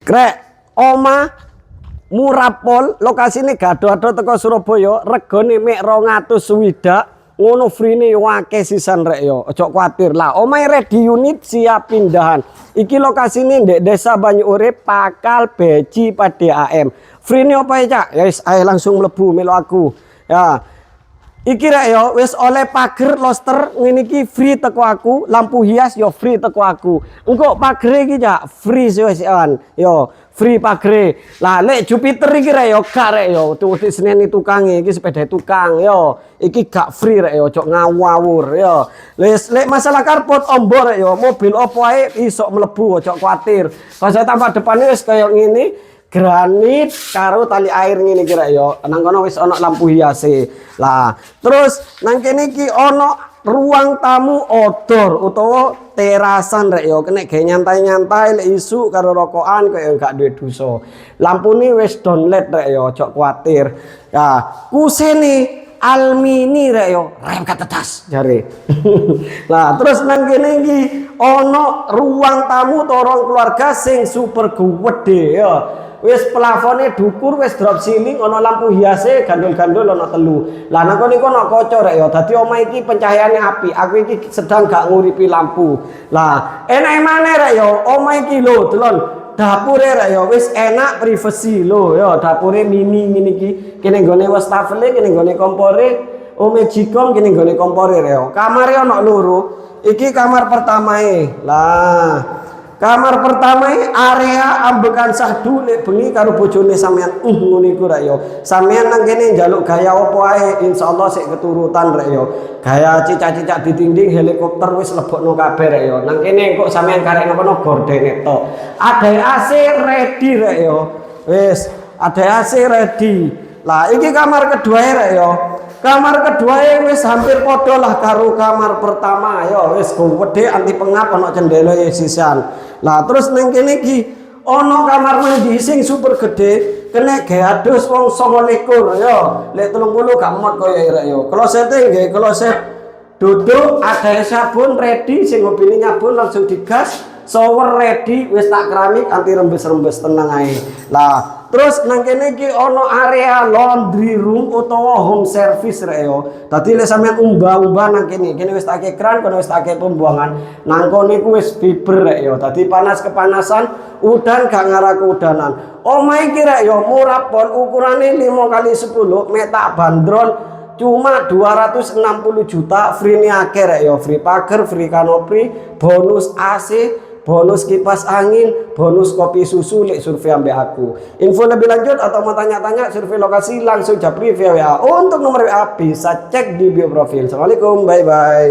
Krek oma Murapol lokasine gado-gado teko Surabaya regane mek 200 swidak ngono free-ne wake sisan rek yo ojo kuatir lah omahe ready unit siap pindahan iki lokasine ndek Desa Banyu Urip Pakal Beci PDAM free-ne apa ya Cak ya wis ayo langsung mlebu melu aku ya iki rek yo wis oleh pager loster ngene iki free teko aku lampu hias yo free teko aku engko pagere iki Cak free wis yo free pagre lah lek Jupiter iki rek yo gak rek yo tuh seneni tukange iki sepeda tukang yo iki gak free rek yo ojo ngawur yo lek masalah karpot ombo rek yo mobil opo ae iso mlebu ojo kuatir pas tambah depane wis kaya ngene granit karo tali air ngene iki rek yo nang kono wis ana lampu hiase lah terus nang kene iki ana ruang tamu outdoor utawa terasan rek yo kena gawe nyantai-nyantai lek isu karo rokokan kaya gak duwe dosa. Lampune wis downlight rek yo ojo kuatir. Ya, kusene almini rek yo rem katetas jare. Nah, terus nang kene iki ana ruang tamu utawa ruang keluarga sing super gede ya. Wis plafone dukur wis drop ceiling ana lampu hiase gandul-gandul ana telu. Lah nang kono iku ana kaca rek ya. Dadi omah iki pencahayaane apik. Aku iki sedang gak nguripi lampu. Lah enak maneh rek ya. Omah iki lho delon dapure rek ya wis enak privacy lho ya. Dapure mini ngene iki. Kene nggone wastafel kene nggone kompore. Omejikom kene nggone kompore rek ya. Kamare ana loro. Iki kamar pertamae. Lah kamar pertama area ambekan sahdu lek bengi karo bojone sampean ngono iku rek yo. Sampean nang kene njaluk gaya opo ae insyaallah sik keturutan rek yo. Gaya cicak-cicak di dinding helikopter wis lebokno kabeh rek yo. Nang kene kok sampean karek ngono gordene tok. Ada AC ready rek yo. Wis, ada AC ready. Lah iki kamar kedua rek yo. Kamar kedua wis hampir padha lah karo kamar pertama ya wis gede anti pengap ana cendela sisan. Lah terus ning kene iki ana kamar mandi sing super gede kena gawe adus wong 29 ya. Lek 30 gak mot koyo rek ya. Klosete nggih kloset duduk ada sabun ready sing ngopine nyabun langsung digas. Shower ready wis tak keramik anti rembes-rembes tenang ae. Lah terus nang kene iki ana area laundry room utawa home service rek yo. Dadi lek sampean umbah-umbah nang kene wis tak kran kono wis tak pembuangan. Nang kono iku wis fiber rek yo. Dadi panas kepanasan udan gak ngarah keudanan. Omah iki rek yo murah pol ukurane 5x10 mek tak bandrol cuma 260 juta free ni akeh rek yo. Free pager, free kanopi, bonus AC, bonus kipas angin, bonus kopi susu lek survei ambek aku. Info lebih lanjut atau mau tanya-tanya survei lokasi langsung japri via WA. Untuk nomor WA bisa cek di bio profil. Assalamualaikum, bye bye.